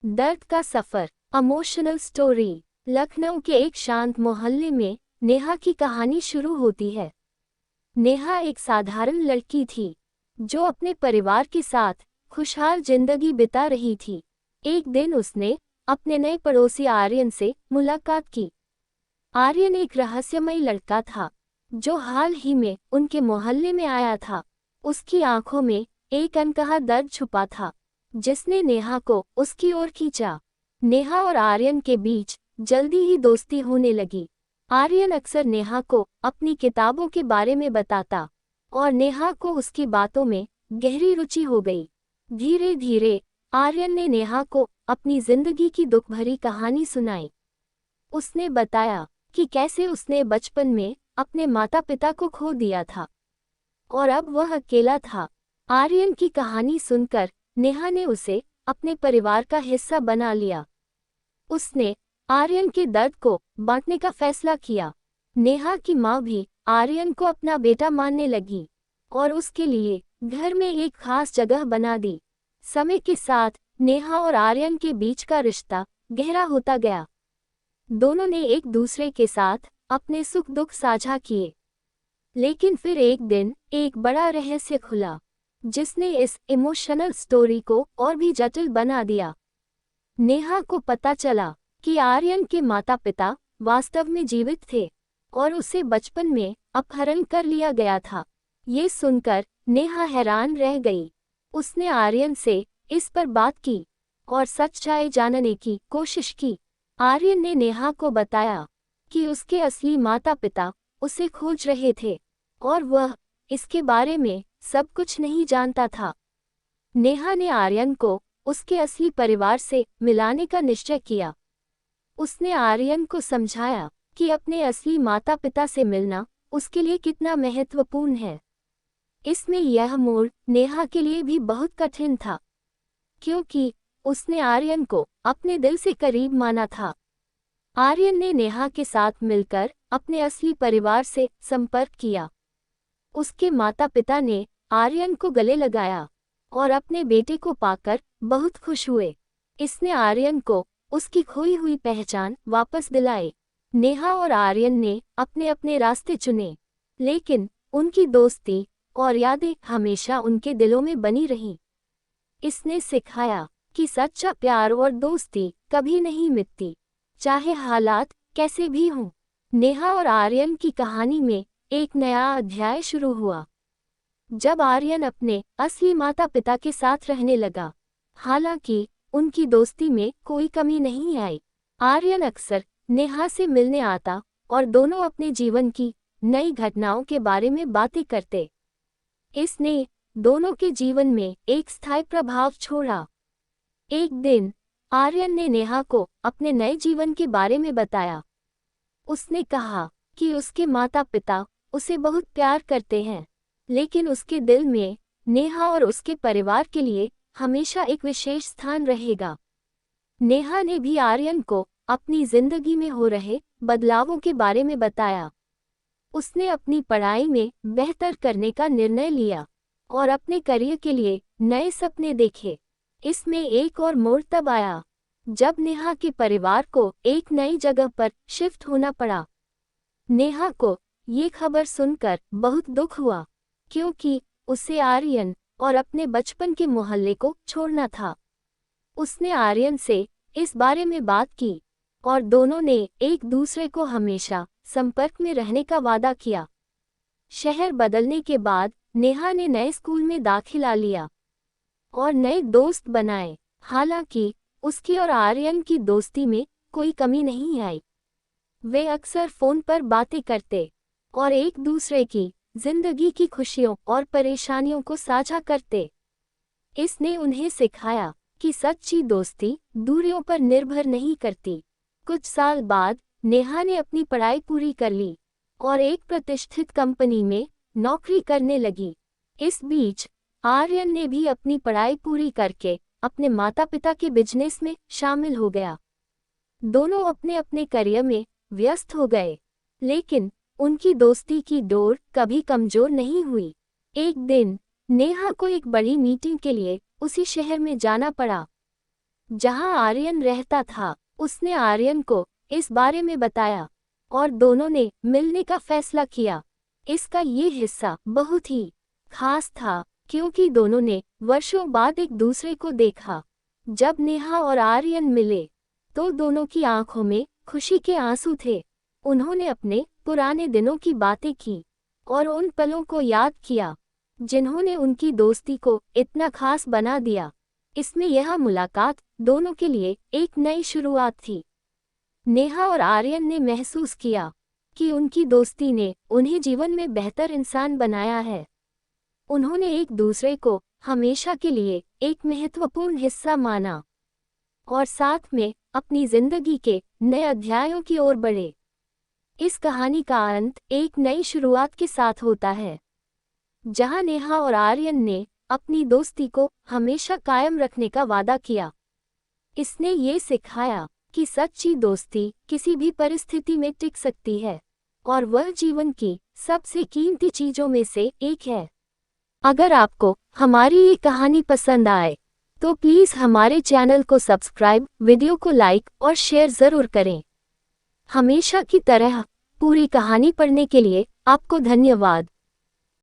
दर्द का सफर, emotional story. Lucknow के एक शांत मोहल्ले में नेहा की कहानी शुरू होती है। नेहा एक साधारण लड़की थी जो अपने परिवार के साथ खुशहाल जिंदगी बिता रही थी। एक दिन उसने अपने नए पड़ोसी आर्यन से मुलाकात की। आर्यन एक रहस्यमयी लड़का था जो हाल ही में उनके मोहल्ले में आया था। उसकी आंखों में एक अनकहा दर्द छुपा था जिसने नेहा को उसकी ओर खींचा। नेहा और आर्यन के बीच जल्दी ही दोस्ती होने लगी। आर्यन अक्सर नेहा को अपनी किताबों के बारे में बताता और नेहा को उसकी बातों में गहरी रुचि हो गई। धीरे धीरे आर्यन ने नेहा को अपनी जिंदगी की दुख भरी कहानी सुनाई। उसने बताया कि कैसे उसने बचपन में अपने माता पिता को खो दिया था और अब वह अकेला था। आर्यन की कहानी सुनकर नेहा ने उसे अपने परिवार का हिस्सा बना लिया। उसने आर्यन के दर्द को बांटने का फैसला किया। नेहा की माँ भी आर्यन को अपना बेटा मानने लगी और उसके लिए घर में एक खास जगह बना दी। समय के साथ नेहा और आर्यन के बीच का रिश्ता गहरा होता गया। दोनों ने एक दूसरे के साथ अपने सुख दुख साझा किए। लेकिन फिर एक दिन एक बड़ा रहस्य खुला जिसने इस इमोशनल स्टोरी को और भी जटिल बना दिया। नेहा को पता चला कि आर्यन के माता पिता वास्तव में जीवित थे और उसे बचपन में अपहरण कर लिया गया था। ये सुनकर नेहा हैरान रह गई। उसने आर्यन से इस पर बात की और सच्चाई जानने की कोशिश की। आर्यन ने नेहा को बताया कि उसके असली माता पिता उसे खोज रहे थे और वह इसके बारे में सब कुछ नहीं जानता था। नेहा ने आर्यन को उसके असली परिवार से मिलाने का निश्चय किया। उसने आर्यन को समझाया कि अपने असली माता पिता से मिलना उसके लिए कितना महत्वपूर्ण है। इसमें यह मोड़ नेहा के लिए भी बहुत कठिन था क्योंकि उसने आर्यन को अपने दिल से करीब माना था। आर्यन ने नेहा के साथ मिलकर अपने असली परिवार से संपर्क किया। उसके माता पिता ने आर्यन को गले लगाया और अपने बेटे को पाकर बहुत खुश हुए। इसने आर्यन को उसकी खोई हुई पहचान वापस दिलाई। नेहा और आर्यन ने अपने अपने रास्ते चुने, लेकिन उनकी दोस्ती और यादें हमेशा उनके दिलों में बनी रहीं। इसने सिखाया कि सच्चा प्यार और दोस्ती कभी नहीं मिटती, चाहे हालात कैसे भी हों। नेहा और आर्यन की कहानी में एक नया अध्याय शुरू हुआ जब आर्यन अपने असली माता पिता के साथ रहने लगा। हालांकि उनकी दोस्ती में कोई कमी नहीं आई। आर्यन अक्सर नेहा से मिलने आता और दोनों अपने जीवन की नई घटनाओं के बारे में बातें करते। इसने दोनों के जीवन में एक स्थायी प्रभाव छोड़ा। एक दिन आर्यन ने नेहा को अपने नए जीवन के बारे में बताया। उसने कहा कि उसके माता पिता उसे बहुत प्यार करते हैं, लेकिन उसके दिल में नेहा और उसके परिवार के लिए हमेशा एक विशेष स्थान रहेगा। नेहा ने भी आर्यन को अपनी जिंदगी में हो रहे बदलावों के बारे में बताया। उसने अपनी पढ़ाई में बेहतर करने का निर्णय लिया और अपने करियर के लिए नए सपने देखे। इसमें एक और मोड़ तब आया जब नेहा के परिवार को एक नई जगह पर शिफ्ट होना पड़ा। नेहा को ये खबर सुनकर बहुत दुख हुआ क्योंकि उसे आर्यन और अपने बचपन के मोहल्ले को छोड़ना था। उसने आर्यन से इस बारे में बात की और दोनों ने एक दूसरे को हमेशा संपर्क में रहने का वादा किया। शहर बदलने के बाद नेहा ने नए स्कूल में दाखिला लिया और नए दोस्त बनाए। हालांकि उसकी और आर्यन की दोस्ती में कोई कमी नहीं आई। वे अक्सर फोन पर बातें करते और एक दूसरे की जिंदगी की खुशियों और परेशानियों को साझा करते। इसने उन्हें सिखाया कि सच्ची दोस्ती दूरियों पर निर्भर नहीं करती। कुछ साल बाद नेहा ने अपनी पढ़ाई पूरी कर ली और एक प्रतिष्ठित कंपनी में नौकरी करने लगी। इस बीच आर्यन ने भी अपनी पढ़ाई पूरी करके अपने माता पिता के बिजनेस में शामिल हो गया। दोनों अपने अपने करियर में व्यस्त हो गए, लेकिन उनकी दोस्ती की डोर कभी कमजोर नहीं हुई। एक दिन नेहा को एक बड़ी मीटिंग के लिए उसी शहर में जाना पड़ा। जहां आर्यन रहता था। उसने आर्यन को इस बारे में बताया और दोनों ने मिलने का फैसला किया। इसका ये हिस्सा बहुत ही खास था क्योंकि दोनों ने वर्षों बाद एक दूसरे को देखा। जब नेहा और आर्यन मिले तो दोनों की आंखों में खुशी के आंसू थे। उन्होंने अपने पुराने दिनों की बातें की और उन पलों को याद किया जिन्होंने उनकी दोस्ती को इतना खास बना दिया। इसमें यह मुलाकात दोनों के लिए एक नई शुरुआत थी। नेहा और आर्यन ने महसूस किया कि उनकी दोस्ती ने उन्हें जीवन में बेहतर इंसान बनाया है। उन्होंने एक दूसरे को हमेशा के लिए एक महत्वपूर्ण हिस्सा माना और साथ में अपनी जिंदगी के नए अध्यायों की ओर बढ़े। इस कहानी का अंत एक नई शुरुआत के साथ होता है, जहां नेहा और आर्यन ने अपनी दोस्ती को हमेशा कायम रखने का वादा किया। इसने ये सिखाया कि सच्ची दोस्ती किसी भी परिस्थिति में टिक सकती है और वह जीवन की सबसे कीमती चीजों में से एक है। अगर आपको हमारी ये कहानी पसंद आए तो प्लीज़ हमारे चैनल को सब्सक्राइब, वीडियो को लाइक और शेयर ज़रूर करें। हमेशा की तरह पूरी कहानी पढ़ने के लिए आपको धन्यवाद।